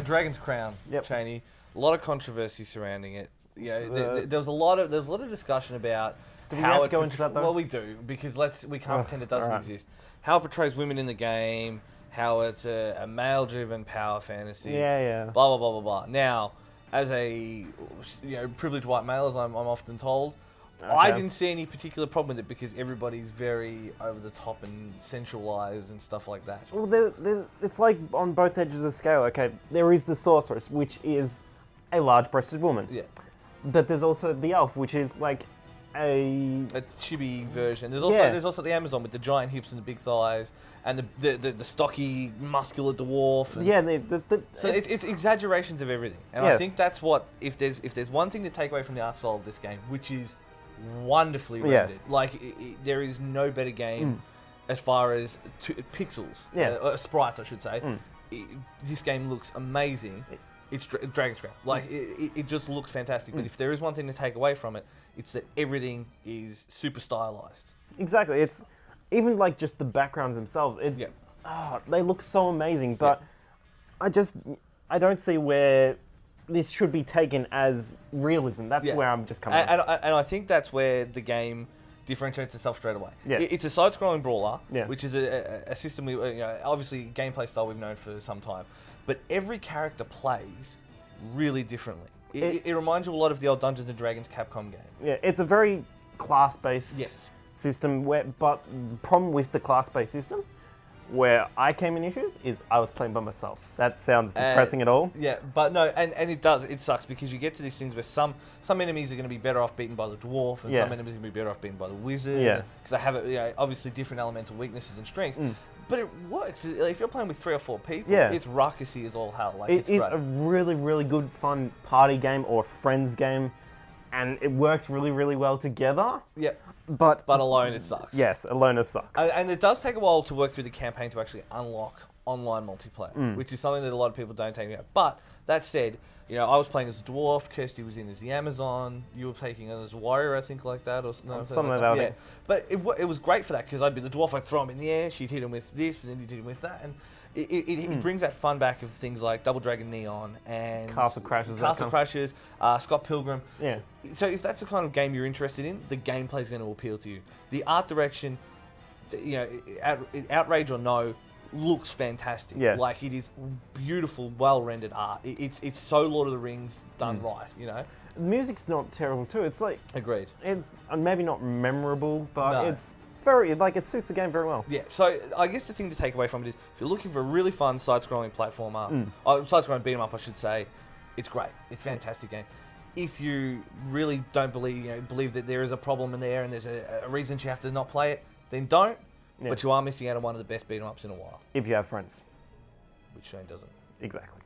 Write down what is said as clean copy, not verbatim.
Now, Dragon's Crown, Cheney, a lot of controversy surrounding it. You know, there was a lot of discussion about how it. Go into that though? Well, we do because we can't pretend it doesn't exist. How it portrays women in the game, how it's a male-driven power fantasy. Yeah. Blah blah blah blah blah. Now, as a privileged white male, as I'm often told. Okay. I didn't see any particular problem with it because everybody's very over the top and sensualized and stuff like that. Well, it's like on both edges of the scale. Okay, there is the sorceress, which is a large-breasted woman. Yeah. But there's also the elf, which is like a chibi version. There's also the Amazon with the giant hips and the big thighs, and the stocky, muscular dwarf. And so it's exaggerations of everything, and I think that's what if there's one thing to take away from the art style of this game, which is wonderfully rendered. Like there is no better game as far as pixels, sprites, I should say. This game looks amazing. It's Dragon's Crown. Like it just looks fantastic. But if there is one thing to take away from it, it's that everything is super stylized. Exactly. It's even like just the backgrounds themselves. They look so amazing. But I don't see where this should be taken as realism. That's where I'm just coming from. And I think that's where the game differentiates itself straight away. Yeah. It's a side-scrolling brawler, which is a system we, obviously gameplay style we've known for some time, but every character plays really differently. It reminds you a lot of the old Dungeons and Dragons Capcom game. Yeah, it's a very class-based system, but the problem with the class-based system, where I came in issues, is I was playing by myself. That sounds depressing at all. Yeah, but no, and it sucks because you get to these things where some enemies are going to be better off beaten by the dwarf, and some enemies are going to be better off beaten by the wizard. Yeah. Because they have obviously different elemental weaknesses and strengths. But it works. If you're playing with 3 or 4 people, it's ruckusy as all hell. Like, it's a really, really good, fun party game or friends game, and it works really, really well together. Yeah. But alone it sucks. Yes, alone it sucks. And it does take a while to work through the campaign to actually unlock online multiplayer, which is something that a lot of people don't take out. But that said, I was playing as a dwarf, Kirsty was in as the Amazon, you were taking as a warrior, I think, like that, or something like that. Yeah. But it was great for that because I'd be the dwarf, I'd throw him in the air, she'd hit him with this, and then you'd hit him with that, and it brings that fun back of things like Double Dragon Neon and Castle Crashers, Scott Pilgrim. Yeah. So if that's the kind of game you're interested in, the gameplay is going to appeal to you. The art direction, outrage or no, looks fantastic. Yeah. Like it is beautiful, well-rendered art. It's so Lord of the Rings done right. The music's not terrible too. It's like agreed. It's maybe not memorable, but it's very it suits the game very well. Yeah. So I guess the thing to take away from it is if you're looking for a really fun side-scrolling platformer, side-scrolling beat 'em up, I should say, it's great. It's a fantastic game. If you really don't believe that there is a problem in there and there's a reason you have to not play it, then don't. Yeah. But you are missing out on one of the best beat 'em ups in a while. If you have friends. Which Shane doesn't. Exactly.